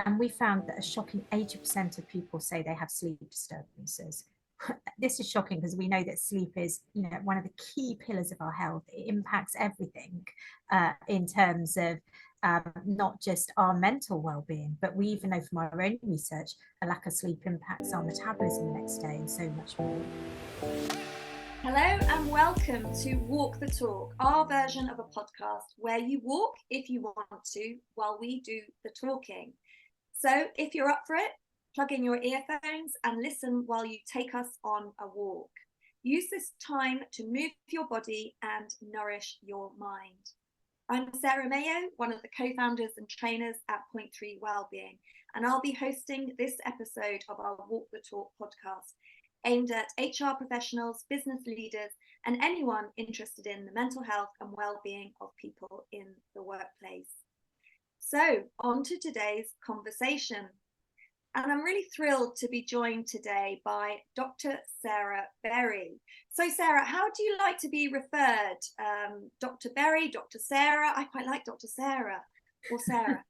And we found that a shocking 80% of people say they have sleep disturbances. This is shocking because we know that sleep is, one of the key pillars of our health. It impacts everything in terms of not just our mental well-being, but we even know from our own research, a lack of sleep impacts our metabolism the next day and so much more. Hello and welcome to Walk the Talk, our version of a podcast where you walk if you want to while we do the talking. So if you're up for it, plug in your earphones and listen while you take us on a walk. Use this time to move your body and nourish your mind. I'm Sarah Mayo, one of the co-founders and trainers at Point3 Wellbeing, and I'll be hosting this episode of our Walk the Talk podcast, aimed at HR professionals, business leaders, and anyone interested in the mental health and well-being of people in the workplace. So, on to today's conversation. And I'm really thrilled to be joined today by Dr. Sarah Berry. So Sarah, how do you like to be referred? Dr. Berry, Dr. Sarah? I quite like Dr. Sarah or Sarah.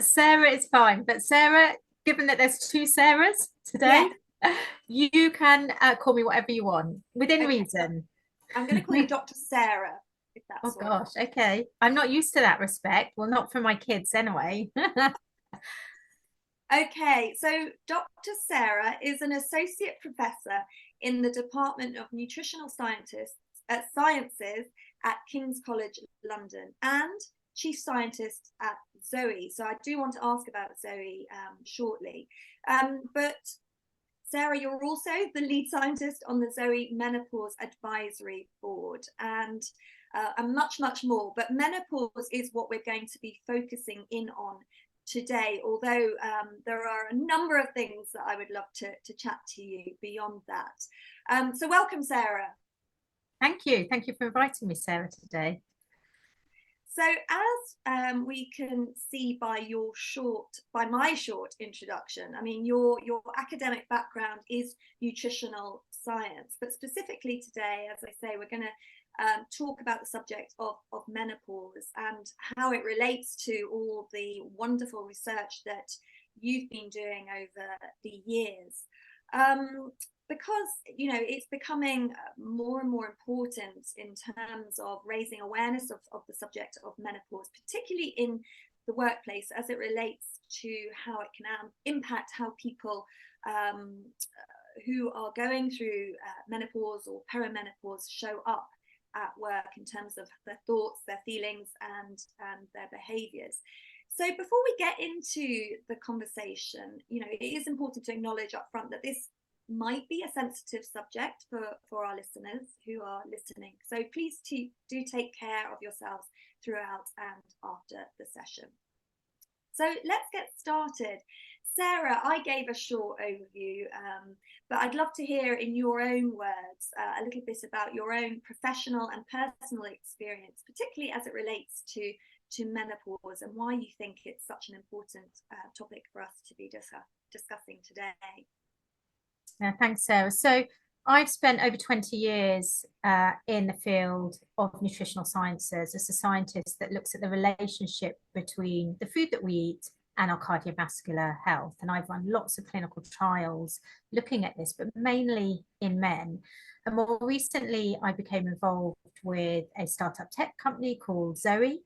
Sarah is fine, but Sarah, given that there's two Sarahs today, you can call me whatever you want, within reason. I'm going to call you Dr. Sarah. If that's gosh, okay. I'm not used to that respect. Well, not for my kids anyway. Okay, so Dr. Sarah is an associate professor in the Department of Nutritional Sciences at King's College London and chief scientist at Zoe. So I do want to ask about Zoe shortly. But Sarah, you're also the lead scientist on the Zoe Menopause Advisory Board and much, much more. But menopause is what we're going to be focusing in on today, although there are a number of things that I would love to chat to you beyond that. So welcome, Sarah. Thank you. Thank you for inviting me, Sarah, today. So as we can see by my short introduction, I mean, your academic background is nutritional science, but specifically today, as I say, we're going to talk about the subject of menopause and how it relates to all the wonderful research that you've been doing over the years. Because, it's becoming more and more important in terms of raising awareness of the subject of menopause, particularly in the workplace as it relates to how it can impact how people who are going through menopause or perimenopause show up at work in terms of their thoughts, their feelings, and their behaviours. So before we get into the conversation, it is important to acknowledge up front that this might be a sensitive subject for our listeners who are listening. So please do take care of yourselves throughout and after the session. So let's get started. Sarah, I gave a short overview, but I'd love to hear in your own words a little bit about your own professional and personal experience, particularly as it relates to menopause and why you think it's such an important topic for us to be discussing today. Yeah, thanks, Sarah. So I've spent over 20 years in the field of nutritional sciences as a scientist that looks at the relationship between the food that we eat and our cardiovascular health. And I've run lots of clinical trials looking at this, but mainly in men. And more recently, I became involved with a startup tech company called Zoe,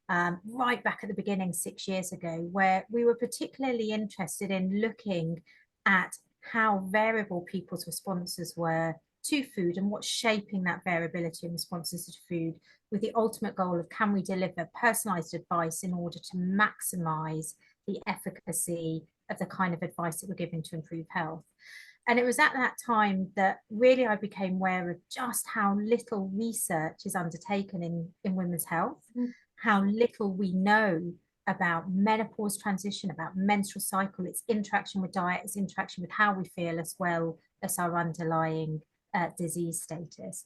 right back at the beginning 6 years ago, where we were particularly interested in looking at how variable people's responses were to food and what's shaping that variability in responses to food, with the ultimate goal of can we deliver personalized advice in order to maximize the efficacy of the kind of advice that we're giving to improve health. And it was at that time that really I became aware of just how little research is undertaken in women's health, how little we know about menopause transition, about menstrual cycle, its interaction with diet, its interaction with how we feel, as well as our underlying disease status.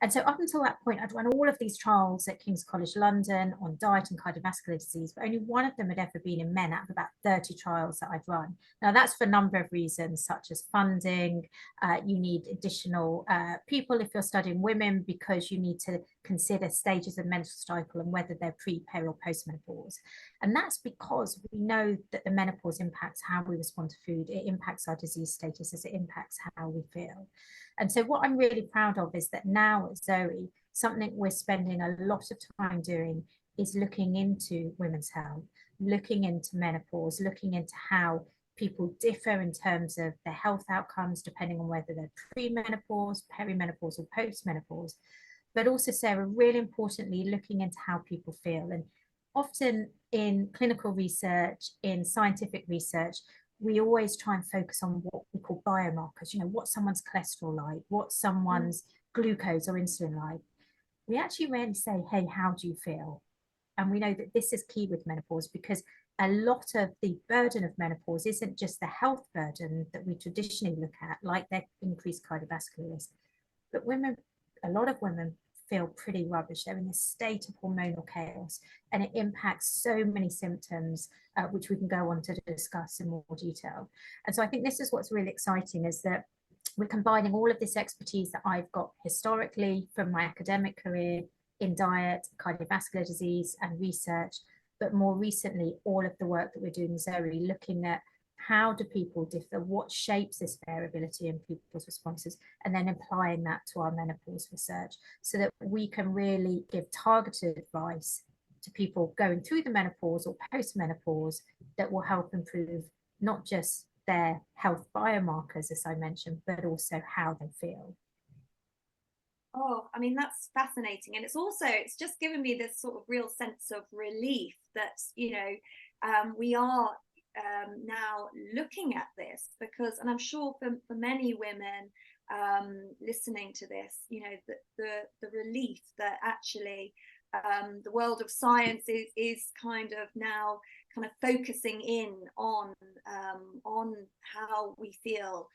And so up until that point, I'd run all of these trials at King's College London on diet and cardiovascular disease, but only one of them had ever been in men out of about 30 trials that I'd run. Now, that's for a number of reasons, such as funding. You need additional people if you're studying women, because you need to consider stages of menstrual cycle and whether they're pre, peri, or post-menopause. And that's because we know that the menopause impacts how we respond to food, it impacts our disease status, as it impacts how we feel. And so what I'm really proud of is that now at Zoe, something we're spending a lot of time doing is looking into women's health, looking into menopause, looking into how people differ in terms of their health outcomes, depending on whether they're pre-menopause, perimenopause, or post-menopause. But also, Sarah, really importantly, looking into how people feel. And often in clinical research, in scientific research, we always try and focus on what we call biomarkers, what someone's cholesterol like, what someone's glucose or insulin like. We actually rarely say, hey, how do you feel? And we know that this is key with menopause, because a lot of the burden of menopause isn't just the health burden that we traditionally look at, like their increased cardiovascular risk, but a lot of women feel pretty rubbish. They're in a state of hormonal chaos, and it impacts so many symptoms, which we can go on to discuss in more detail. And so I think this is what's really exciting, is that we're combining all of this expertise that I've got historically from my academic career in diet, cardiovascular disease, and research, but more recently, all of the work that we're doing in Zoe, looking at how do people differ, what shapes this variability in people's responses, and then applying that to our menopause research so that we can really give targeted advice to people going through the menopause or post-menopause that will help improve not just their health biomarkers, as I mentioned, but also how they feel. Oh, I mean, that's fascinating. And it's just given me this sort of real sense of relief that, we are now looking at this, because, and I'm sure for many women listening to this, the relief that actually the world of science is kind of now kind of focusing in on how we feel,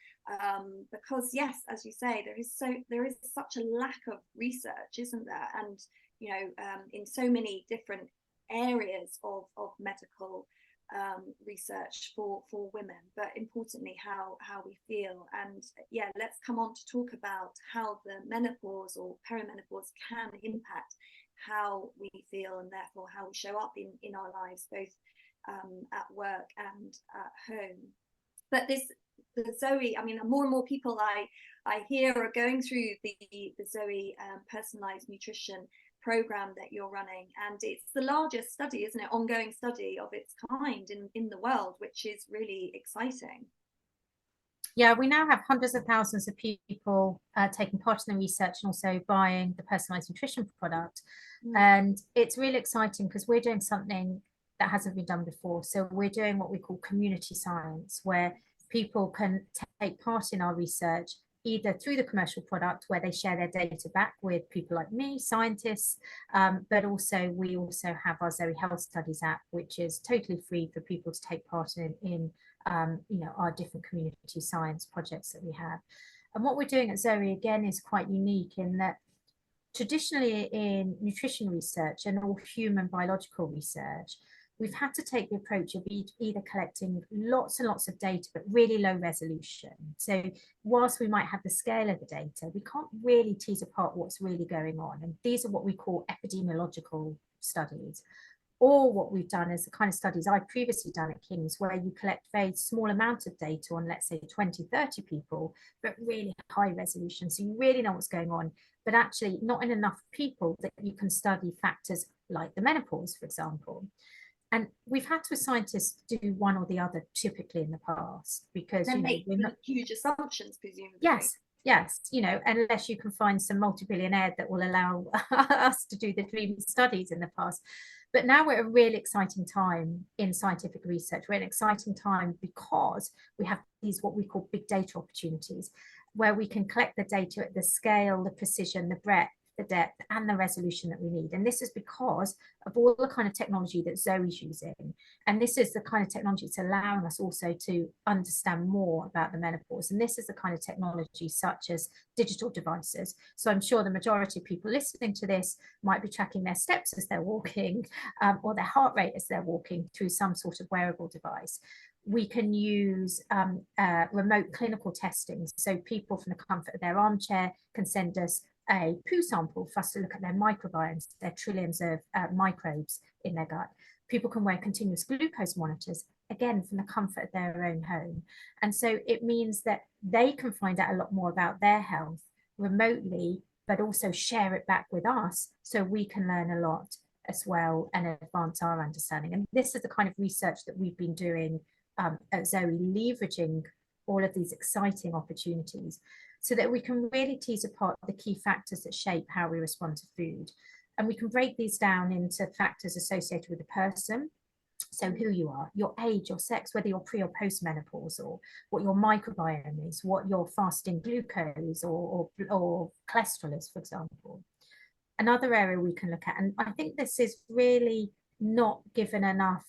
because yes, as you say, there is such a lack of research, isn't there? And in so many different areas of medical research for women, but importantly how we feel. And yeah, let's come on to talk about how the menopause or perimenopause can impact how we feel, and therefore how we show up in our lives, both at work and at home. But the Zoe, I mean, more and more people I hear are going through the Zoe personalized nutrition program that you're running, and it's the largest study, isn't it, ongoing study of its kind in the world, which is really exciting. Yeah, we now have hundreds of thousands of people taking part in the research and also buying the personalized nutrition product. And it's really exciting because we're doing something that hasn't been done before. So we're doing what we call community science, where people can take part in our research either through the commercial product, where they share their data back with people like me, scientists, but also we also have our Zoe Health Studies app, which is totally free for people to take part in our different community science projects that we have. And what we're doing at Zoe, again, is quite unique in that traditionally in nutrition research and all human biological research, we've had to take the approach of either collecting lots and lots of data, but really low resolution. So whilst we might have the scale of the data, we can't really tease apart what's really going on. And these are what we call epidemiological studies. Or what we've done is the kind of studies I've previously done at King's, where you collect very small amounts of data on, let's say, 20, 30 people, but really high resolution. So you really know what's going on, but actually not in enough people that you can study factors like the menopause, for example. And we've had to, as scientists, do one or the other typically in the past, because then make huge assumptions, presumably. Yes, unless you can find some multi-billionaire that will allow us to do the dream studies in the past. But now we're at a really exciting time in scientific research. We're at an exciting time because we have these what we call big data opportunities, where we can collect the data at the scale, the precision, the breadth, the depth, and the resolution that we need. And this is because of all the kind of technology that Zoe's using. And this is the kind of technology that's allowing us also to understand more about the menopause. And this is the kind of technology such as digital devices. So I'm sure the majority of people listening to this might be tracking their steps as they're walking, or their heart rate as they're walking through some sort of wearable device. We can use remote clinical testing. So people from the comfort of their armchair can send us a poo sample for us to look at their microbiomes, their trillions of microbes in their gut. People can wear continuous glucose monitors, again, from the comfort of their own home. And so it means that they can find out a lot more about their health remotely, but also share it back with us so we can learn a lot as well and advance our understanding. And this is the kind of research that we've been doing at Zoe, leveraging all of these exciting opportunities so that we can really tease apart the key factors that shape how we respond to food. And we can break these down into factors associated with the person. So who you are, your age, your sex, whether you're pre or post menopause, or what your microbiome is, what your fasting glucose or cholesterol is, for example. Another area we can look at, and I think this is really not given enough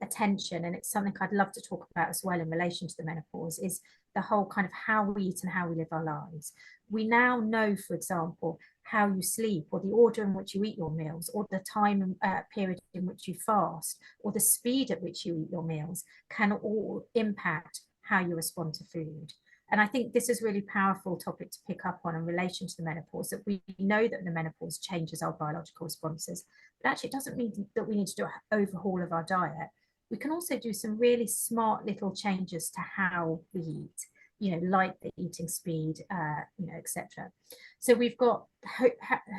attention, and it's something I'd love to talk about as well in relation to the menopause, is the whole kind of how we eat and how we live our lives. We now know, for example, how you sleep, or the order in which you eat your meals, or the time period in which you fast, or the speed at which you eat your meals can all impact how you respond to food. And I think this is a really powerful topic to pick up on in relation to the menopause, that we know that the menopause changes our biological responses, but actually it doesn't mean that we need to do an overhaul of our diet. We can also do some really smart little changes to how we eat, you know, like the eating speed, you know, etc. So we've got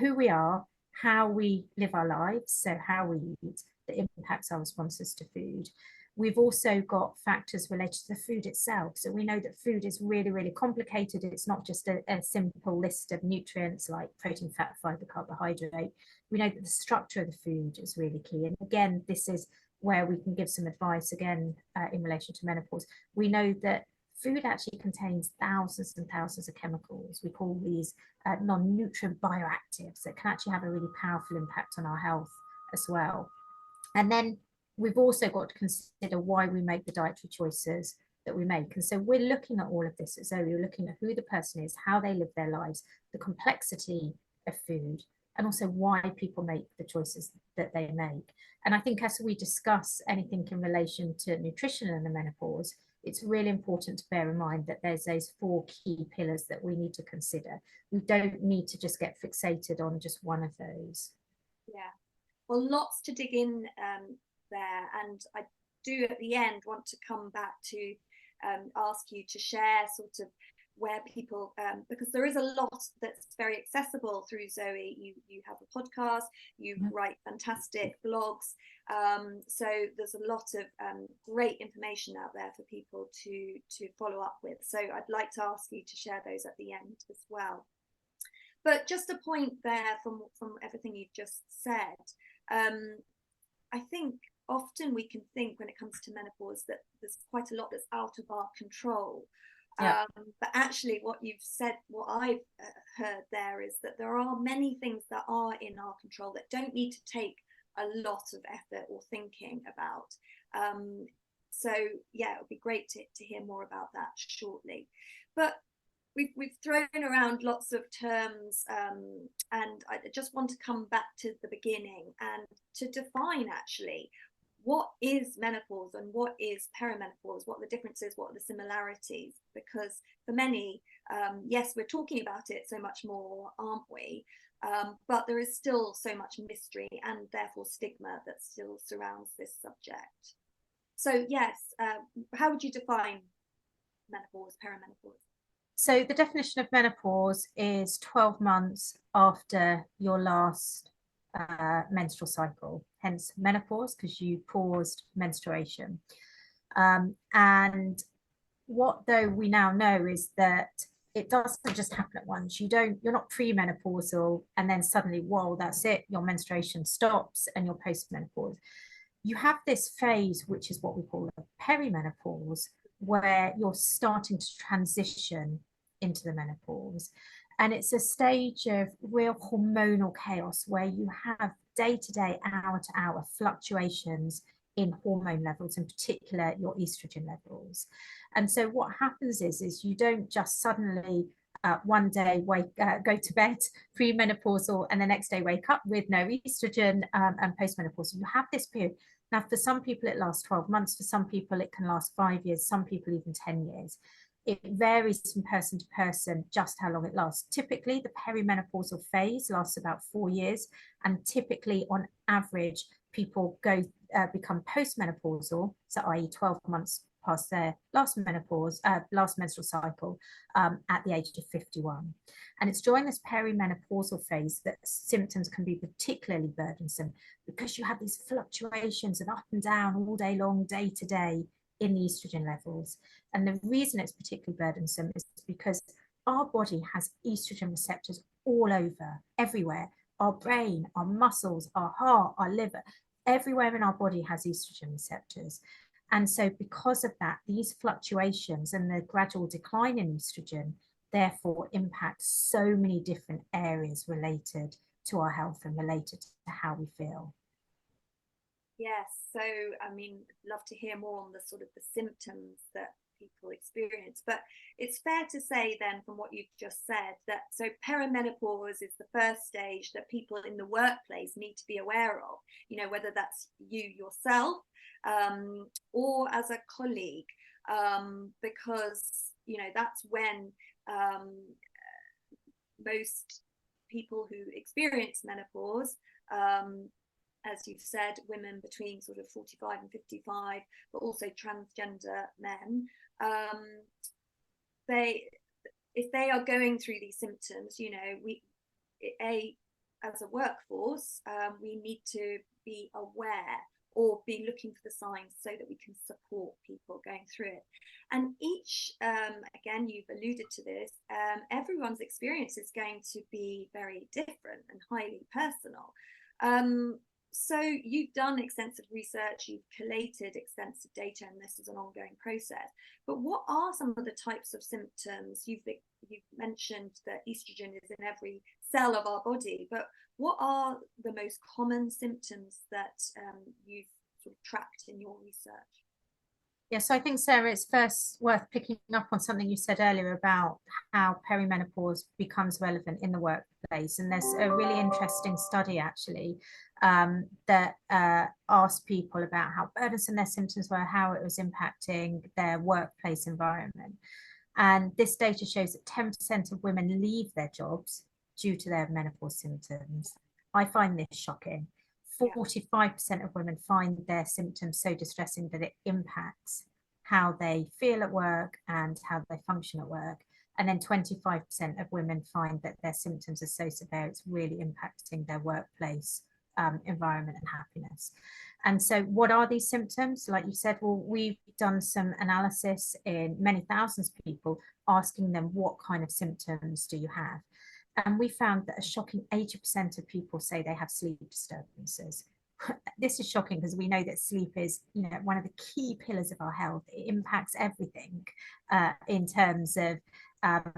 who we are, how we live our lives, so how we eat, that impacts our responses to food. We've also got factors related to the food itself. So we know that food is really, really complicated. It's not just a simple list of nutrients like protein, fat, fiber, carbohydrate. We know that the structure of the food is really key. And again, this is where we can give some advice again in relation to menopause. We know that food actually contains thousands and thousands of chemicals. We call these non-nutrient bioactives that can actually have a really powerful impact on our health as well. And then we've also got to consider why we make the dietary choices that we make. And so we're looking at all of this. So we're looking at who the person is, how they live their lives, the complexity of food, and also why people make the choices that they make. And I think as we discuss anything in relation to nutrition and the menopause, it's really important to bear in mind that there's those 4 key pillars that we need to consider. We don't need to just get fixated on just one of those. Yeah, well, lots to dig in there, and I do at the end want to come back to ask you to share sort of where people, because there is a lot that's very accessible through Zoe. You have a podcast, you write fantastic blogs, so there's a lot of great information out there for people to follow up with. So I'd like to ask you to share those at the end as well. But just a point there from everything you've just said, I think often we can think when it comes to menopause that there's quite a lot that's out of our control. Yeah. But actually what you've said, what I've heard there, is that there are many things that are in our control that don't need to take a lot of effort or thinking about. So yeah, it would be great to hear more about that shortly. But we've thrown around lots of terms, and I just want to come back to the beginning and to define actually what is menopause and what is perimenopause, what are the differences, what are the similarities, because for many, yes, we're talking about it so much more, aren't we? But there is still so much mystery and therefore stigma that still surrounds this subject. So yes, how would you define menopause, perimenopause? So the definition of menopause is 12 months after your last menstrual cycle, hence menopause, because you paused menstruation. And what though we now know is that it doesn't just happen at once. You're not premenopausal and then suddenly, whoa, that's it, your menstruation stops and you're postmenopause. You have this phase, which is what we call a perimenopause, where you're starting to transition into the menopause. And it's a stage of real hormonal chaos where you have day-to-day, hour-to-hour fluctuations in hormone levels, in particular your estrogen levels. And so what happens is you don't just suddenly one day go to bed premenopausal and the next day wake up with no estrogen and postmenopausal. You have this period. Now, for some people, it lasts 12 months. For some people, it can last 5 years. Some people, even 10 years. it varies from person to person just how long it lasts. Typically, the perimenopausal phase lasts about 4 years, and typically, on average, people become postmenopausal, so i.e. 12 months past their last menstrual cycle, at the age of 51. And it's during this perimenopausal phase that symptoms can be particularly burdensome, because you have these fluctuations of up and down all day long, day to day, in the estrogen levels. And the reason it's particularly burdensome is because our body has estrogen receptors all over, everywhere. Our brain, our muscles, our heart, our liver, everywhere in our body has estrogen receptors. And so because of that, these fluctuations and the gradual decline in estrogen therefore impact so many different areas related to our health and related to how we feel. Yes, so I mean, love to hear more on the sort of the symptoms that people experience, but it's fair to say then, from what you've just said, that so perimenopause is the first stage that people in the workplace need to be aware of, you know, whether that's you yourself, or as a colleague, because, you know, that's when most people who experience menopause, as you've said, women between sort of 45 and 55, but also transgender men, if they are going through these symptoms, you know, as a workforce, we need to be aware or be looking for the signs so that we can support people going through it. And each, again, you've alluded to this, everyone's experience is going to be very different and highly personal. So you've done extensive research, you've collated extensive data, and this is an ongoing process. But what are some of the types of symptoms? You've mentioned that estrogen is in every cell of our body, but what are the most common symptoms that you've sort of tracked in your research? Yes, I think, Sarah, it's first worth picking up on something you said earlier about how perimenopause becomes relevant in the workplace. And there's a really interesting study, actually, that asked people about how burdensome their symptoms were, how it was impacting their workplace environment. And this data shows that 10% of women leave their jobs due to their menopause symptoms. I find this shocking. 45% of women find their symptoms so distressing that it impacts how they feel at work and how they function at work. And then 25% of women find that their symptoms are so severe it's really impacting their workplace environment and happiness. And so what are these symptoms? Like you said, well, we've done some analysis in many thousands of people, asking them, what kind of symptoms do you have? And we found that a shocking 80% of people say they have sleep disturbances. This is shocking because we know that sleep is, you know, one of the key pillars of our health. It impacts everything in terms of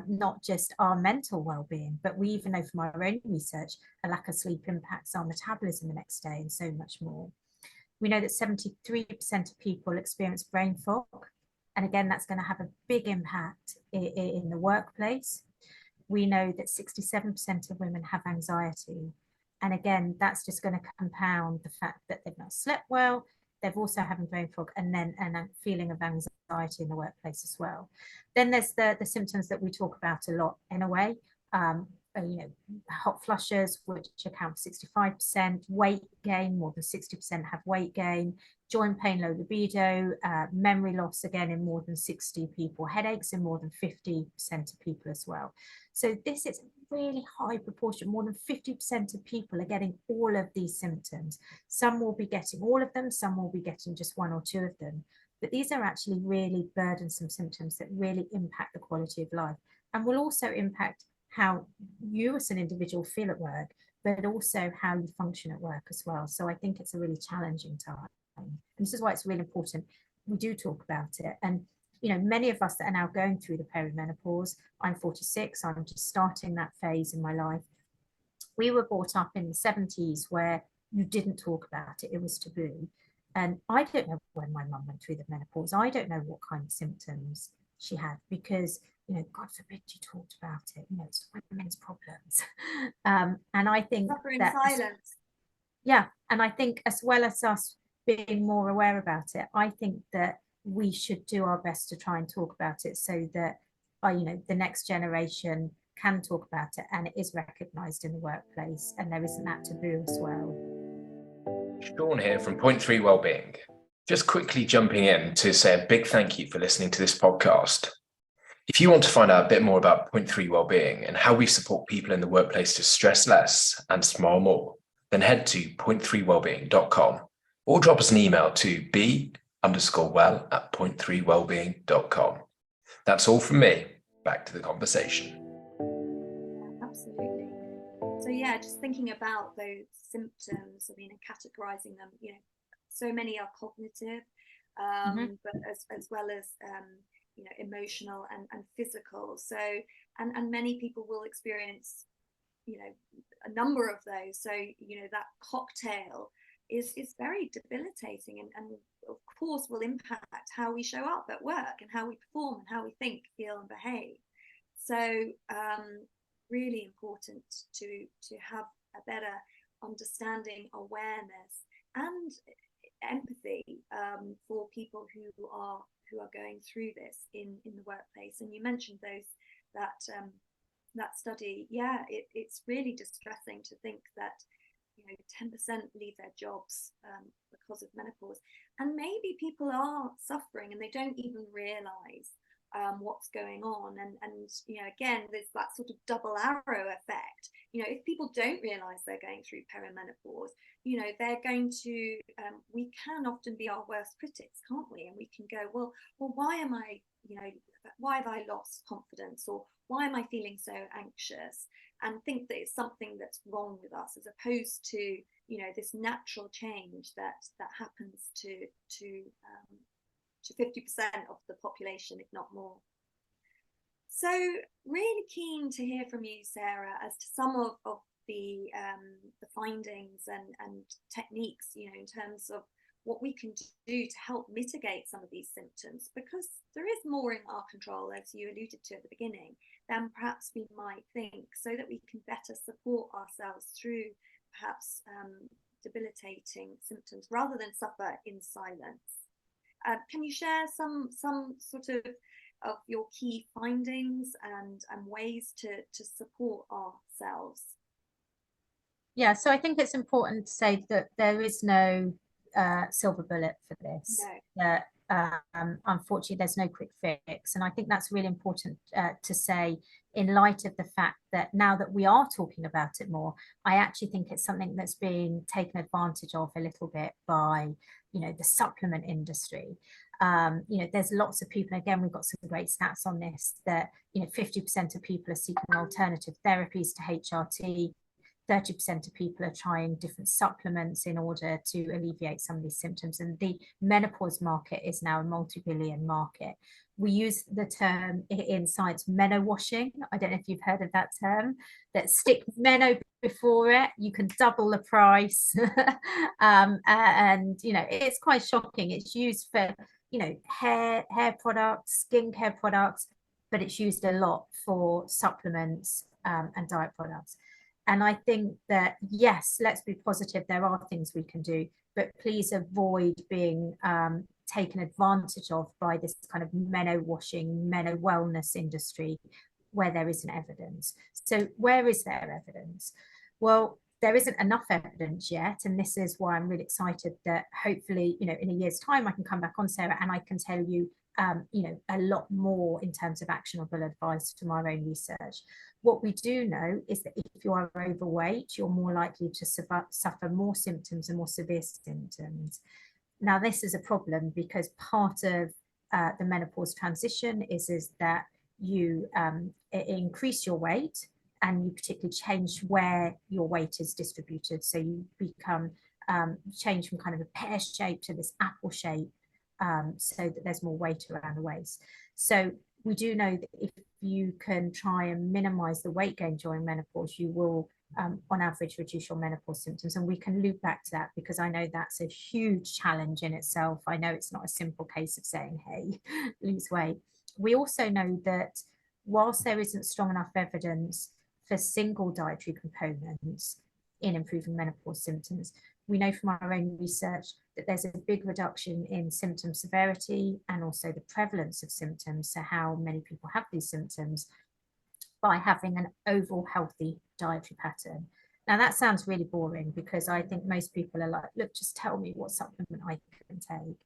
not just our mental well-being, but we even know from our own research, a lack of sleep impacts our metabolism the next day and so much more. We know that 73% of people experience brain fog. And again, that's going to have a big impact in the workplace. We know that 67% of women have anxiety. And again, that's just going to compound the fact that they've not slept well, they've also having brain fog, and then a feeling of anxiety in the workplace as well. Then there's the symptoms that we talk about a lot in a way, you know, hot flushes, which account for 65%, weight gain, more than 60% have weight gain, joint pain, low libido, memory loss, again, in more than 60 people, headaches in more than 50% of people as well. So this is a really high proportion. More than 50% of people are getting all of these symptoms. Some will be getting all of them, some will be getting just one or two of them. But these are actually really burdensome symptoms that really impact the quality of life, and will also impact how you as an individual feel at work, but also how you function at work as well. So I think it's a really challenging time. And this is why it's really important we do talk about it. And, you know, many of us that are now going through the perimenopause, I'm 46, I'm just starting that phase in my life. We were brought up in the 70s where you didn't talk about it, it was taboo. And I don't know when my mum went through the menopause. I don't know what kind of symptoms she had, because, you know, God forbid you talked about it. You know, it's women's problems. And I think that silence. Yeah, and I think as well as us being more aware about it, I think that we should do our best to try and talk about it so that the next generation can talk about it, and it is recognised in the workplace, and there isn't that taboo as well. Sean here from Point3 Wellbeing. Just quickly jumping in to say a big thank you for listening to this podcast. If you want to find out a bit more about Point3 Wellbeing and how we support people in the workplace to stress less and smile more, then head to point3wellbeing.com or drop us an email to b_well@point3wellbeing.com. That's all from me. Back to the conversation. Absolutely. So yeah, just thinking about those symptoms, and categorizing them, so many are cognitive, but as well as emotional and physical. So and many people will experience a number of those. So that cocktail is very debilitating, and of course will impact how we show up at work and how we perform and how we think, feel and behave. So really important to have a better understanding, awareness and empathy for people who are going through this in the workplace. And you mentioned that study. Yeah, it's really distressing to think that 10% leave their jobs because of menopause, and maybe people are suffering and they don't even realize what's going on. And again, there's that sort of double arrow effect. If people don't realize they're going through perimenopause, they're going to we can often be our worst critics, can't we? And we can go, well, why am I why have I lost confidence, or why am I feeling so anxious, and think that it's something that's wrong with us, as opposed to this natural change that happens to 50% of the population, if not more. So really keen to hear from you, Sarah, as to some of the findings and techniques, in terms of what we can do to help mitigate some of these symptoms, because there is more in our control, as you alluded to at the beginning, than perhaps we might think, so that we can better support ourselves through perhaps debilitating symptoms rather than suffer in silence. Can you share some sort of your key findings and ways to support ourselves? Yeah, so I think it's important to say that there is no silver bullet for this. No. That unfortunately there's no quick fix, and I think that's really important to say, in light of the fact that now that we are talking about it more, I actually think it's something that's being taken advantage of a little bit by the supplement industry. There's lots of people, again, we've got some great stats on this, that 50% of people are seeking alternative therapies to HRT. 30% of people are trying different supplements in order to alleviate some of these symptoms. And the menopause market is now a multi-billion market. We use the term in science, meno washing. I don't know if you've heard of that term, that stick meno before it, you can double the price. And it's quite shocking. It's used for hair products, skincare products, but it's used a lot for supplements and diet products. And I think that, yes, let's be positive, there are things we can do, but please avoid being taken advantage of by this kind of meno washing, meno wellness industry where there isn't evidence. So where is there evidence? Well, there isn't enough evidence yet, and this is why I'm really excited that hopefully, in a year's time, I can come back on, Sarah, and I can tell you, a lot more in terms of actionable advice from our own research. What we do know is that if you are overweight, you're more likely to suffer more symptoms and more severe symptoms. Now, this is a problem because part of the menopause transition is that you increase your weight, and you particularly change where your weight is distributed. So you become change from kind of a pear shape to this apple shape, so that there's more weight around the waist. So we do know that if you can try and minimize the weight gain during menopause, you will on average reduce your menopause symptoms. And we can loop back to that, because I know that's a huge challenge in itself. I know it's not a simple case of saying, hey, lose weight. We also know that whilst there isn't strong enough evidence for single dietary components, in improving menopause symptoms. We know from our own research that there's a big reduction in symptom severity and also the prevalence of symptoms, so how many people have these symptoms, by having an overall healthy dietary pattern. Now that sounds really boring, because I think most people are like, look, just tell me what supplement I can take.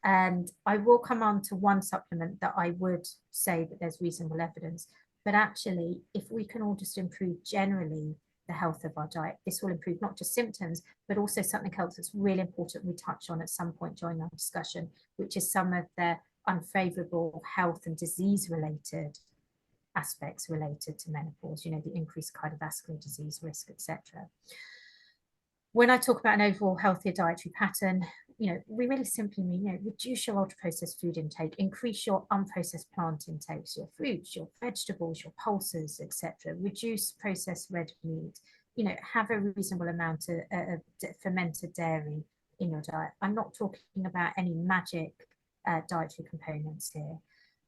And I will come on to one supplement that I would say that there's reasonable evidence. But actually, if we can all just improve generally the health of our diet, this will improve not just symptoms, but also something else that's really important we touch on at some point during our discussion, which is some of the unfavorable health and disease related aspects related to menopause, you know, the increased cardiovascular disease risk, etc. When I talk about an overall healthier dietary pattern, you know, we really simply mean, you know, reduce your ultra processed food intake, increase your unprocessed plant intakes, your fruits, your vegetables, your pulses, etc. Reduce processed red meat, you know, have a reasonable amount of fermented dairy in your diet. I'm not talking about any magic dietary components here.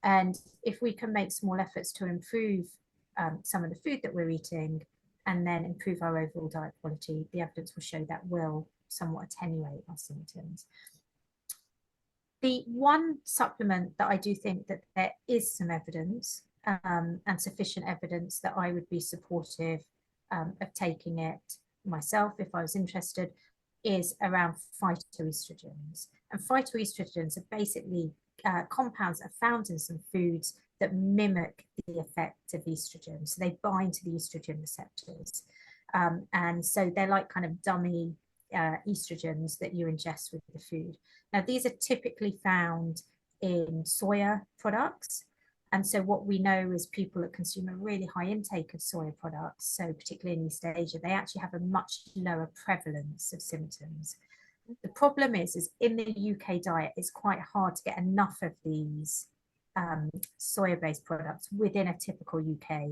And if we can make small efforts to improve some of the food that we're eating and then improve our overall diet quality, the evidence will show that will somewhat attenuate our symptoms. The one supplement that I do think that there is some evidence and sufficient evidence that I would be supportive of taking it myself if I was interested is around phytoestrogens. And phytoestrogens are basically compounds that are found in some foods that mimic the effect of estrogen. So they bind to the estrogen receptors. And so they're like kind of dummy estrogens that you ingest with the food. Now, these are typically found in soya products. And so what we know is people that consume a really high intake of soya products, so particularly in East Asia, they actually have a much lower prevalence of symptoms. The problem is in the UK diet, it's quite hard to get enough of these soya-based products within a typical UK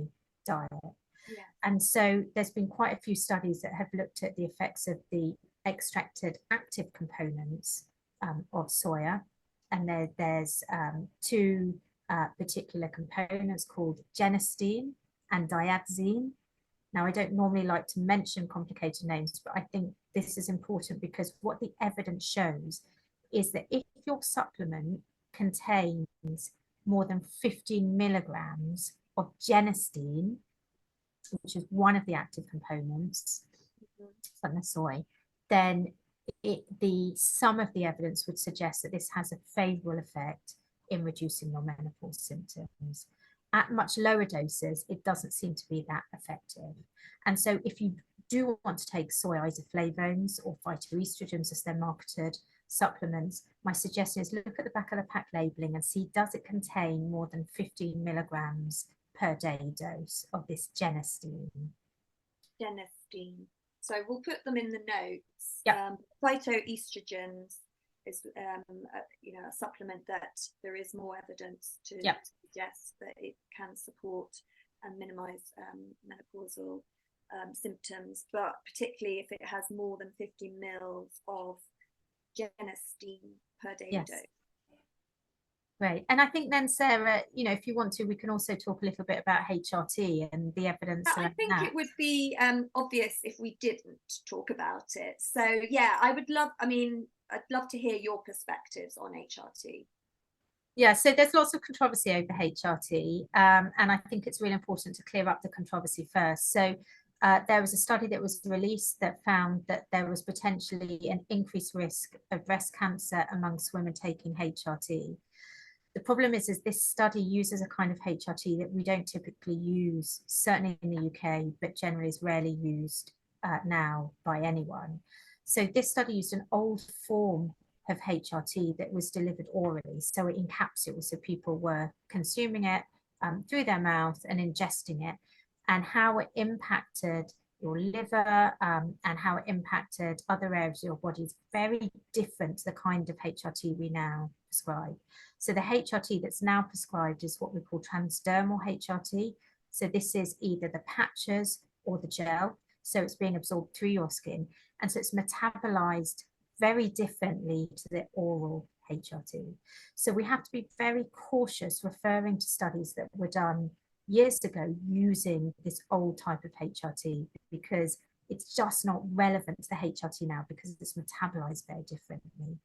diet. Yeah. And so there's been quite a few studies that have looked at the effects of the extracted active components of soya. And there's two particular components called genistein and diadzine. Now, I don't normally like to mention complicated names, but I think this is important because what the evidence shows is that if your supplement contains more than 15 milligrams of genistein, which is one of the active components from the soy, then some of the evidence would suggest that this has a favorable effect in reducing your menopause symptoms. At much lower doses, it doesn't seem to be that effective. And so if you do want to take soy isoflavones or phytoestrogens as they're marketed supplements, my suggestion is look at the back of the pack labeling and see, does it contain more than 15 milligrams per day dose of this genistein? Genistein. So we'll put them in the notes. Yep. Phytoestrogens is a supplement that there is more evidence to suggest that it can support and minimize menopausal symptoms, but particularly if it has more than 50 mils of genistein per day dose. Great. And I think then, Sarah, you know, if you want to, we can also talk a little bit about HRT and the evidence. I think it would be obvious if we didn't talk about it. So yeah, I'd love to hear your perspectives on HRT. Yeah, so there's lots of controversy over HRT, and I think it's really important to clear up the controversy first. So there was a study that was released that found that there was potentially an increased risk of breast cancer amongst women taking HRT. The problem is this study uses a kind of HRT that we don't typically use, certainly in the UK, but generally is rarely used now by anyone. So this study used an old form of HRT that was delivered orally, so in capsules, so people were consuming it through their mouth and ingesting it, and how it impacted your liver and how it impacted other areas of your body is very different to the kind of HRT we now prescribe. So the HRT that's now prescribed is what we call transdermal HRT. So this is either the patches or the gel. So it's being absorbed through your skin. And so it's metabolized very differently to the oral HRT. So we have to be very cautious referring to studies that were done years ago using this old type of HRT, because It's just not relevant to the HRT now because it's metabolized very differently.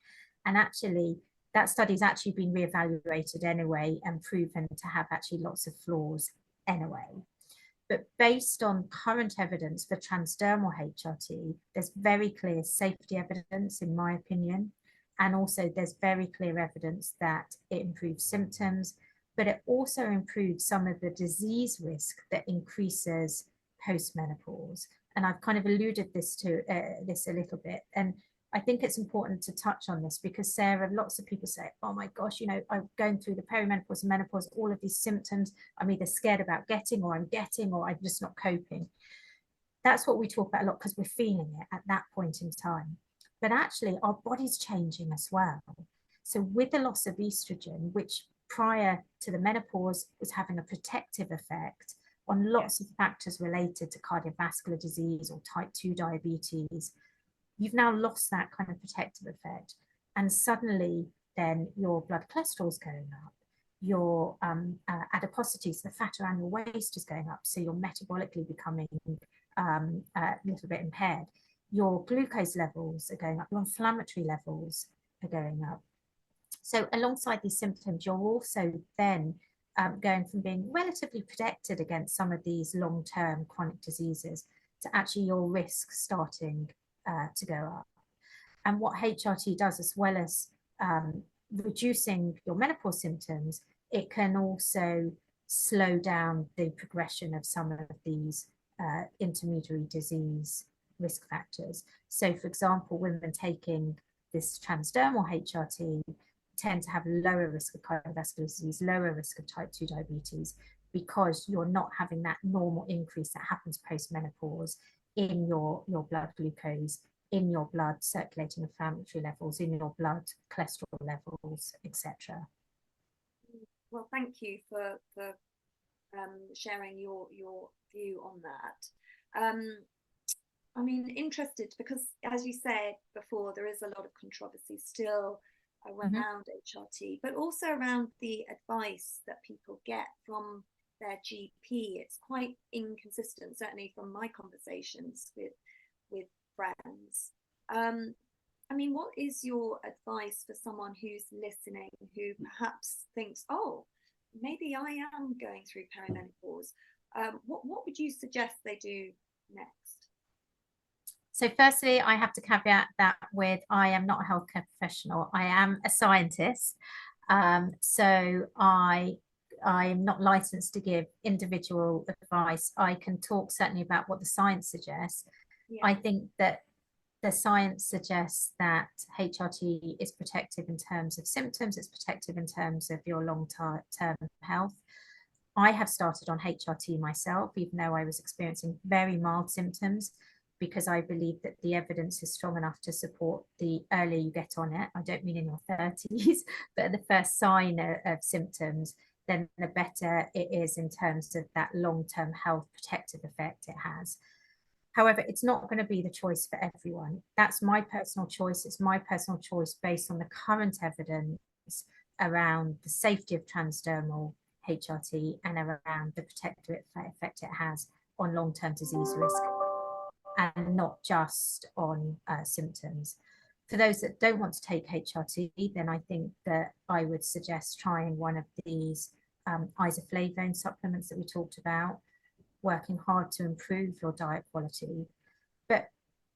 And actually, that study has actually been reevaluated anyway and proven to have actually lots of flaws anyway. But based on current evidence for transdermal HRT, there's very clear safety evidence, in my opinion. And also there's very clear evidence that it improves symptoms, but it also improves some of the disease risk that increases postmenopause. And I've kind of alluded to this a little bit. And I think it's important to touch on this because, Sarah, lots of people say, oh my gosh, I'm going through the perimenopause and menopause, all of these symptoms, I'm either scared about getting, or I'm just not coping. That's what we talk about a lot because we're feeling it at that point in time. But actually, our body's changing as well. So with the loss of estrogen, which prior to the menopause was having a protective effect on lots of factors related to cardiovascular disease or type 2 diabetes, you've now lost that kind of protective effect. And suddenly then your blood cholesterol is going up, your adiposity, so the fat around your waist is going up, so you're metabolically becoming a little bit impaired. Your glucose levels are going up, your inflammatory levels are going up. So alongside these symptoms, you're also then going from being relatively protected against some of these long-term chronic diseases to actually your risk starting to go up. And what HRT does, as well as reducing your menopause symptoms, it can also slow down the progression of some of these intermediary disease risk factors. So, for example, women taking this transdermal HRT tend to have lower risk of cardiovascular disease, lower risk of type 2 diabetes, because you're not having that normal increase that happens post-menopause in your blood glucose, in your blood circulating inflammatory levels, in your blood cholesterol levels, etc. Well, thank you for sharing your view on that. I mean, interested because, as you said before, there is a lot of controversy still around HRT, but also around the advice that people get from their GP. It's quite inconsistent, certainly from my conversations with friends. I mean, what is your advice for someone who's listening, who perhaps thinks, oh, maybe I am going through perimenopause? What would you suggest they do next? So firstly, I have to caveat that with I am not a healthcare professional. I am a scientist. So I'm not licensed to give individual advice. I can talk certainly about what the science suggests. Yeah. I think that the science suggests that HRT is protective in terms of symptoms. It's protective in terms of your long-term health. I have started on HRT myself, even though I was experiencing very mild symptoms, because I believe that the evidence is strong enough to support the earlier you get on it. I don't mean in your 30s, but the first sign of symptoms, then the better it is in terms of that long-term health protective effect it has. However, it's not going to be the choice for everyone. That's my personal choice. It's my personal choice based on the current evidence around the safety of transdermal HRT and around the protective effect it has on long-term disease risk, and not just on symptoms. For those that don't want to take HRT, then I think that I would suggest trying one of these isoflavone supplements that we talked about, working hard to improve your diet quality, but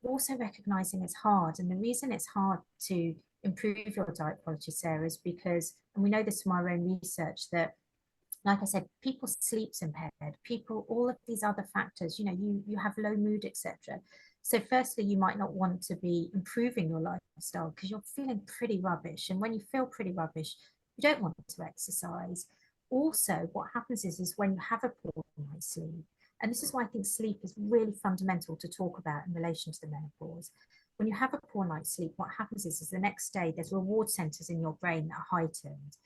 also recognizing it's hard. And the reason it's hard to improve your diet quality, Sarah, is because, and we know this from our own research, that, like I said, people's sleep's impaired, all of these other factors, you have low mood, etc. So firstly, you might not want to be improving your lifestyle because you're feeling pretty rubbish. And when you feel pretty rubbish, you don't want to exercise. Also, what happens is when you have a poor night's sleep, and this is why I think sleep is really fundamental to talk about in relation to the menopause. When you have a poor night's sleep, what happens is the next day, there's reward centers in your brain that are heightened.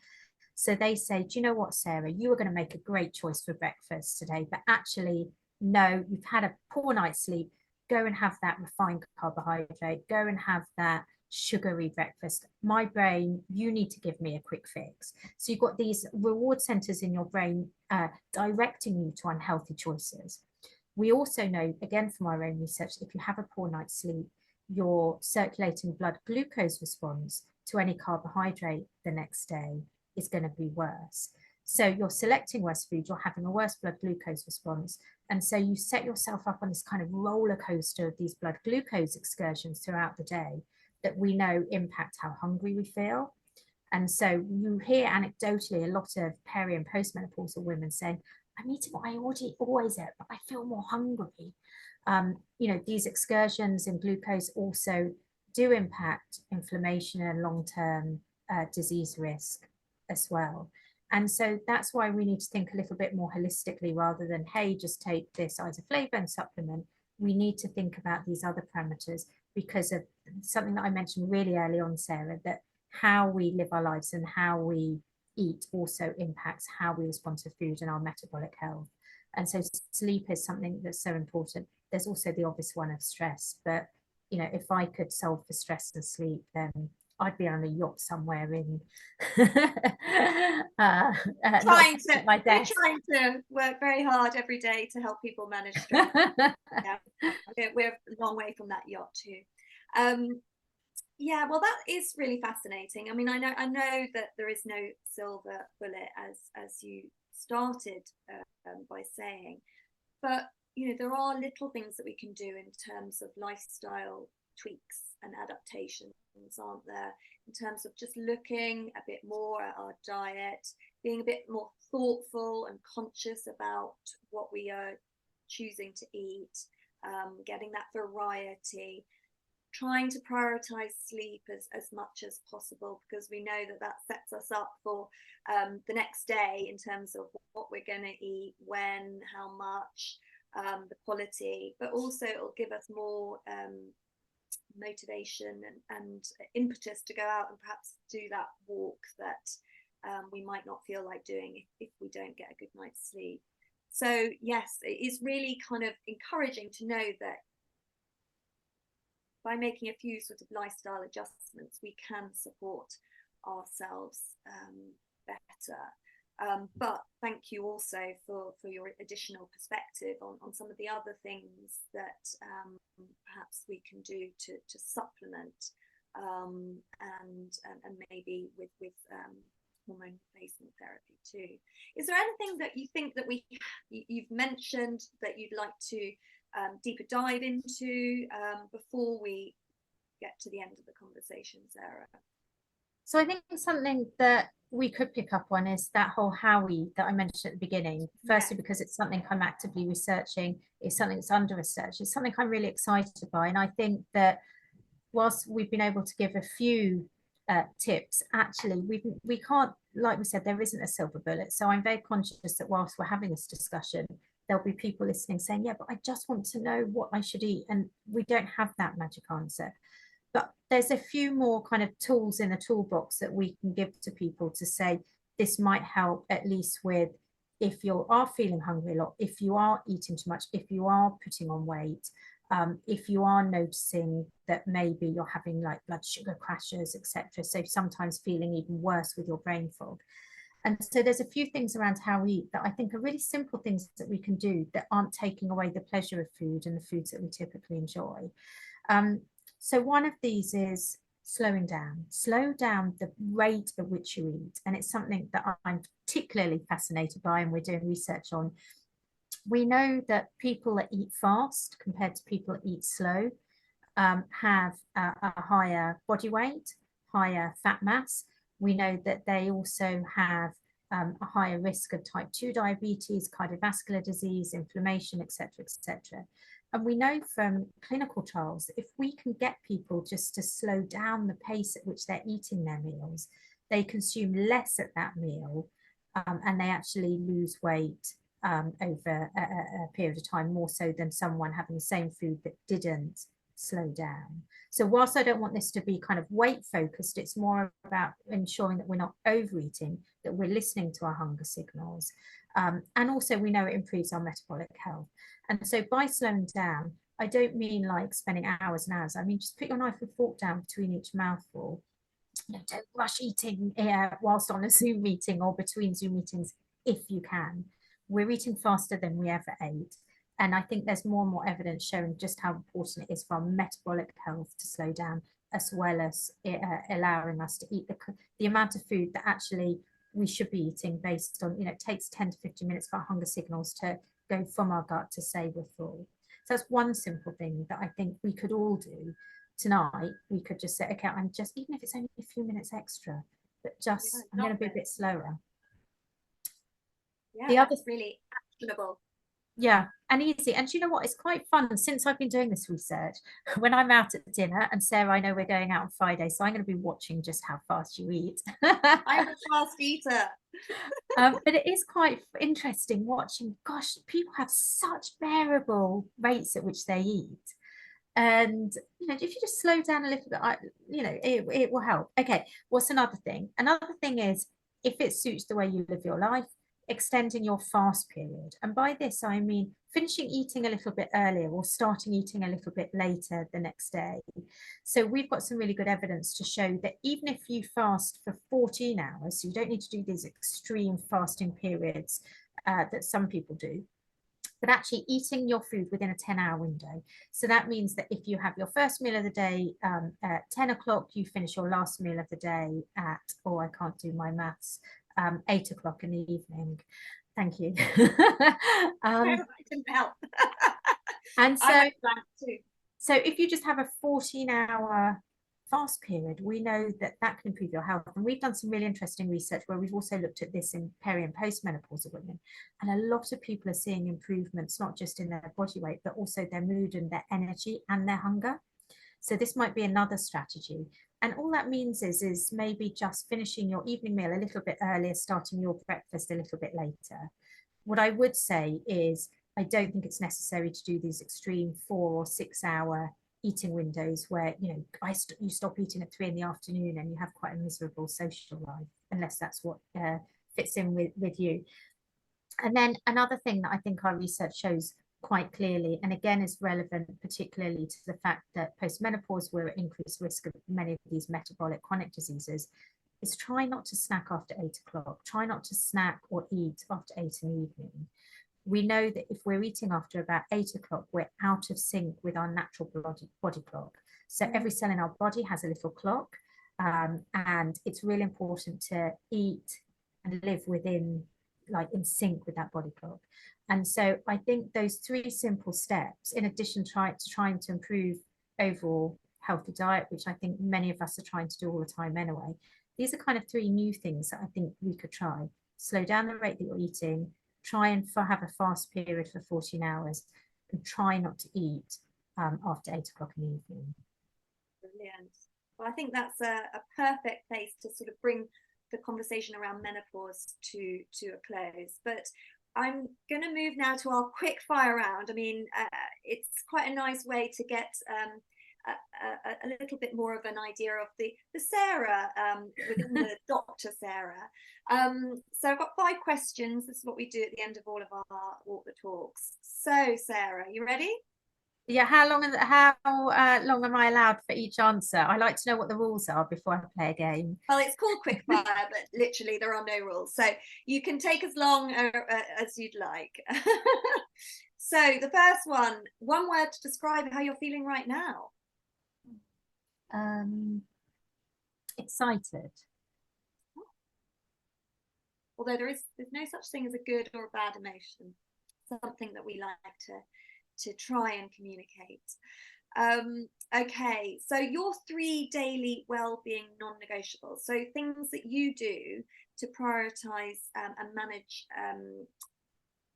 So they say, do you know what, Sarah, you were going to make a great choice for breakfast today, but actually, no, you've had a poor night's sleep. Go and have that refined carbohydrate. Go and have that sugary breakfast. My brain, you need to give me a quick fix. So you've got these reward centers in your brain directing you to unhealthy choices. We also know, again from our own research, if you have a poor night's sleep, your circulating blood glucose response to any carbohydrate the next day is going to be worse. So you're selecting worse food, you're having a worse blood glucose response. And so you set yourself up on this kind of roller coaster of these blood glucose excursions throughout the day that we know impact how hungry we feel. And so you hear anecdotally a lot of peri and postmenopausal women saying, I'm eating what I always eat, but I feel more hungry. These excursions in glucose also do impact inflammation and long-term disease risk as well. And so that's why we need to think a little bit more holistically rather than, hey, just take this isoflavone supplement. We need to think about these other parameters because of something that I mentioned really early on, Sarah, that how we live our lives and how we eat also impacts how we respond to food and our metabolic health. And so sleep is something that's so important. There's also the obvious one of stress, but if I could solve for stress and sleep, then I'd be on a yacht somewhere in trying to work very hard every day to help people manage stress. We're a long way from that yacht too. Yeah, well, that is really fascinating. I mean, I know that there is no silver bullet, as you started by saying, but there are little things that we can do in terms of lifestyle tweaks and adaptations, aren't there? In terms of just looking a bit more at our diet, being a bit more thoughtful and conscious about what we are choosing to eat, getting that variety, trying to prioritize sleep as much as possible, because we know that sets us up for the next day in terms of what we're going to eat, when, how much, the quality, but also it'll give us more motivation and impetus to go out and perhaps do that walk that we might not feel like doing if we don't get a good night's sleep. So yes, it is really kind of encouraging to know that by making a few sort of lifestyle adjustments, we can support ourselves better. But thank you also for your additional perspective on some of the other things that perhaps we can do to supplement and maybe with hormone replacement therapy too. Is there anything that you think that you've mentioned that you'd like to deeper dive into before we get to the end of the conversation, Sarah? So I think something that we could pick up on is that whole how we that I mentioned at the beginning. Firstly, because it's something I'm actively researching, it's something that's under research, it's something I'm really excited by. And I think that whilst we've been able to give a few tips, actually we can't, like we said, there isn't a silver bullet. So I'm very conscious that whilst we're having this discussion, there'll be people listening saying, yeah, but I just want to know what I should eat. And we don't have that magic answer. But there's a few more kind of tools in the toolbox that we can give to people to say, this might help at least with if you are feeling hungry a lot, if you are eating too much, if you are putting on weight, if you are noticing that maybe you're having like blood sugar crashes, etc. So sometimes feeling even worse with your brain fog. And so there's a few things around how we eat that I think are really simple things that we can do that aren't taking away the pleasure of food and the foods that we typically enjoy. So one of these is slow down the rate at which you eat. And it's something that I'm particularly fascinated by, and we're doing research on. We know that people that eat fast compared to people that eat slow have a higher body weight, higher fat mass. We know that they also have a higher risk of type 2 diabetes, cardiovascular disease, inflammation, etc., etc. And we know from clinical trials, if we can get people just to slow down the pace at which they're eating their meals, they consume less at that meal, and they actually lose weight over a period of time, more so than someone having the same food that didn't slow down. So whilst I don't want this to be kind of weight focused, it's more about ensuring that we're not overeating, that we're listening to our hunger signals. And also we know it improves our metabolic health. And so by slowing down, I don't mean like spending hours and hours. I mean, just put your knife and fork down between each mouthful. Don't rush eating whilst on a Zoom meeting or between Zoom meetings if you can. We're eating faster than we ever ate. And I think there's more and more evidence showing just how important it is for our metabolic health to slow down, as well as allowing us to eat the amount of food that actually we should be eating based on, it takes 10 to 15 minutes for our hunger signals to go from our gut to say we're full. So that's one simple thing that I think we could all do tonight. We could just say, okay, I'm just, even if it's only a few minutes extra, but just, I'm going to be a bit slower. Yeah, the other really actionable. Yeah, and easy. And you know what? It's quite fun since I've been doing this research. When I'm out at dinner, and Sarah, I know we're going out on Friday, so I'm going to be watching just how fast you eat. I'm a fast eater. But it is quite interesting watching. Gosh, people have such variable rates at which they eat. And if you just slow down a little bit, it will help. Okay, what's another thing? Another thing is, if it suits the way you live your life, extending your fast period. And by this, I mean finishing eating a little bit earlier or starting eating a little bit later the next day. So we've got some really good evidence to show that even if you fast for 14 hours, so you don't need to do these extreme fasting periods that some people do, but actually eating your food within a 10-hour window. So that means that if you have your first meal of the day at 10 o'clock, you finish your last meal of the day at, I can't do my maths, 8 o'clock in the evening. Thank you. I didn't help. And too. So if you just have a 14-hour fast period, we know that that can improve your health. And we've done some really interesting research where we've also looked at this in peri and postmenopausal women. And a lot of people are seeing improvements, not just in their body weight, but also their mood and their energy and their hunger. So this might be another strategy. And all that means is maybe just finishing your evening meal a little bit earlier, starting your breakfast a little bit later. What I would say is, I don't think it's necessary to do these extreme 4 or 6 hour eating windows where, you stop eating at 3 in the afternoon and you have quite a miserable social life, unless that's what fits in with you. And then another thing that I think our research shows quite clearly, and again is relevant particularly to the fact that post-menopause we're at increased risk of many of these metabolic chronic diseases, is try not to snack after 8 o'clock. Try not to snack or eat after 8 in the evening. We know that if we're eating after about 8 o'clock, we're out of sync with our natural body clock. So every cell in our body has a little clock, and it's really important to eat and live within, in sync with that body clock. And so I think those 3 simple steps, in addition to trying to improve overall healthy diet, which I think many of us are trying to do all the time anyway, these are kind of 3 new things that I think we could try. Slow down the rate that you're eating, try and have a fast period for 14 hours, and try not to eat after 8 o'clock in the evening. Brilliant. Well, I think that's a perfect place to sort of bring the conversation around menopause to a close. But I'm going to move now to our quick fire round. I mean, it's quite a nice way to get a little bit more of an idea of the Sarah within the Dr. Sarah. So I've got 5 questions. This is what we do at the end of all of our Walk the Talks. So Sarah, you ready? Yeah, how long am I allowed for each answer? I like to know what the rules are before I play a game. Well, it's called quick fire, but literally there are no rules. So you can take as long as you'd like. So the first one word to describe how you're feeling right now. Excited. Although there's no such thing as a good or a bad emotion. Something that we like to try and communicate. Okay, so your 3 daily well-being non-negotiables. So things that you do to prioritize and manage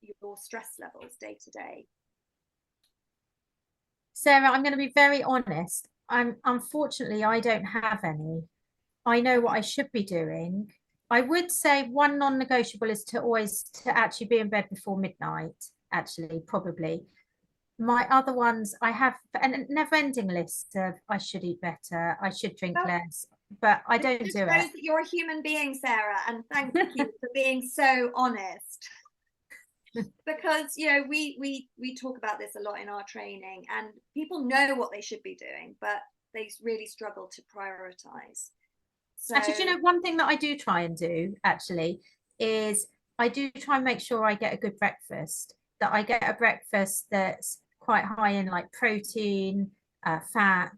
your stress levels day to day. Sarah, I'm going to be very honest. Unfortunately, I don't have any. I know what I should be doing. I would say one non-negotiable is to actually be in bed before midnight, actually, probably. My other ones, I have a never-ending list of I should eat better, I should drink less, but I don't do it. It shows that you're a human being, Sarah, and thank you for being so honest. Because we talk about this a lot in our training, and people know what they should be doing, but they really struggle to prioritize. So actually, one thing that I do try and do actually is I do try and make sure I get a good breakfast. that I get a breakfast that's quite high in like protein, fat,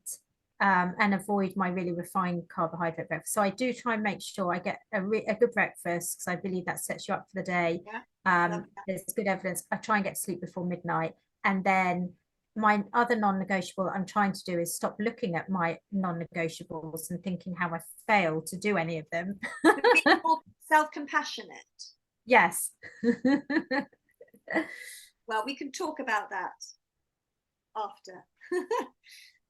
and avoid my really refined carbohydrate breakfast. So I do try and make sure I get a good breakfast, because I believe that sets you up for the day. Yeah, there's good evidence. I try and get to sleep before midnight, and then my other non-negotiable I'm trying to do is stop looking at my non-negotiables and thinking how I failed to do any of them. be more self-compassionate. Yes. Well, we can talk about that after.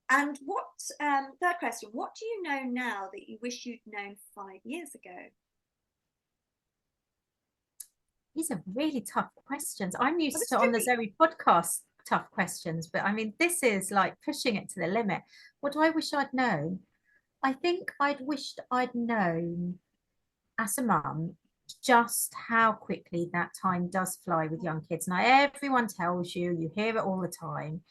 And what, third question, what do you know now that you wish you'd known 5 years ago? These are really tough questions. I'm used it's to on the tricky. Zoe podcast tough questions, but I mean, this is like pushing it to the limit. What do I wish I'd known? I think I'd wished I'd known as a mum just how quickly that time does fly with young kids. Now, everyone tells you, you hear it all the time,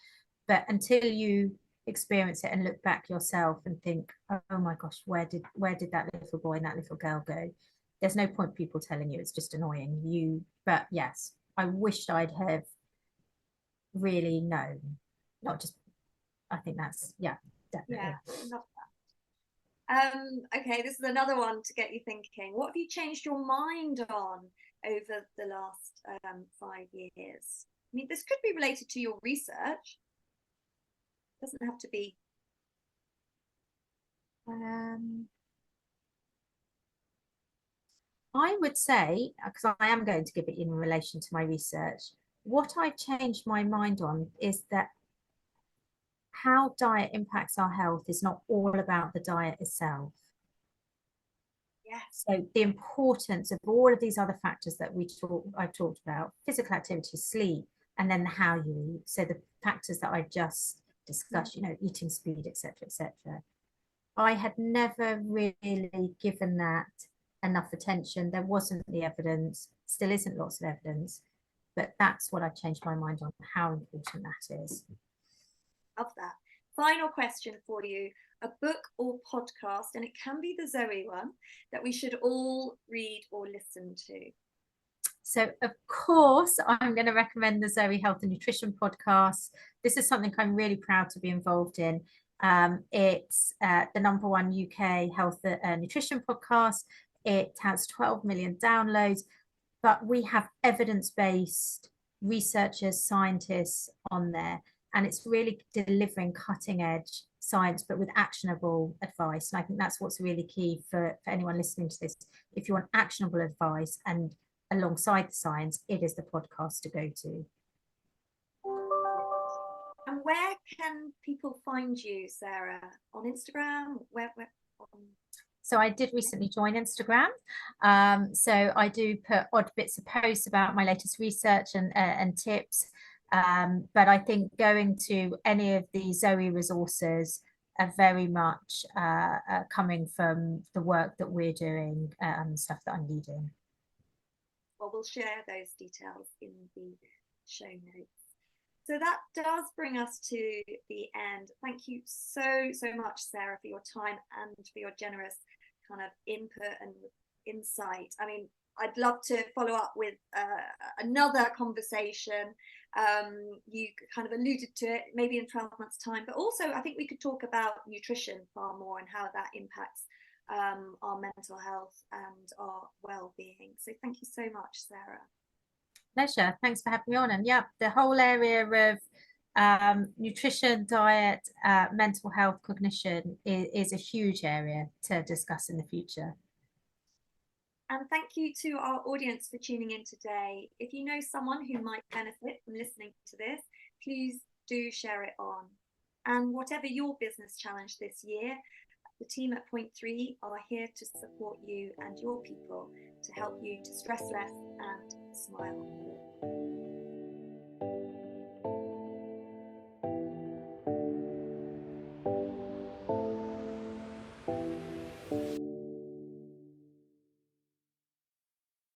but until you experience it and look back yourself and think, oh my gosh, where did that little boy and that little girl go? There's no point people telling you, it's just annoying you. But yes, I wished I'd have really known, not just, I think that's, yeah, definitely. Yeah, love that. Okay, this is another one to get you thinking. What have you changed your mind on over the last 5 years? I mean, this could be related to your research. It doesn't have to be. I would say, because I am going to give it in relation to my research, what I've changed my mind on is that how diet impacts our health is not all about the diet itself. Yes. So the importance of all of these other factors that I've talked about, physical activity, sleep, and then how you eat. So the factors that I've just discussed, eating speed, etc., etc. I had never really given that enough attention. There wasn't the evidence, still isn't lots of evidence, but that's what I've changed my mind on, how important that is. Love that. Final question for you, a book or podcast, and it can be the Zoe one, that we should all read or listen to. So of course, I'm going to recommend the Zoe Health and Nutrition podcast. This is something I'm really proud to be involved in. It's the #1 UK health nutrition podcast. It has 12 million downloads, but we have evidence-based researchers, scientists on there, and it's really delivering cutting-edge science, but with actionable advice. And I think that's what's really key for anyone listening to this. If you want actionable advice and alongside the science, it is the podcast to go to. And where can people find you, Sarah? On Instagram? Where So I did recently join Instagram. So I do put odd bits of posts about my latest research and tips. But I think going to any of the Zoe resources are very much coming from the work that we're doing and stuff that I'm leading. Well, we'll share those details in the show notes. So that does bring us to the end. Thank you so much, Sarah, for your time and for your generous kind of input and insight. I mean, I'd love to follow up with another conversation. You kind of alluded to it, maybe in 12 months' time, but also I think we could talk about nutrition far more and how that impacts our mental health and our well-being. So thank you so much, Sarah. Pleasure. Thanks for having me on. And yeah, the whole area of nutrition, diet, mental health, cognition is a huge area to discuss in the future. And thank you to our audience for tuning in today. If you know someone who might benefit from listening to this, please do share it on. And whatever your business challenge this year, the team at Point3 are here to support you and your people to help you to stress less and smile more.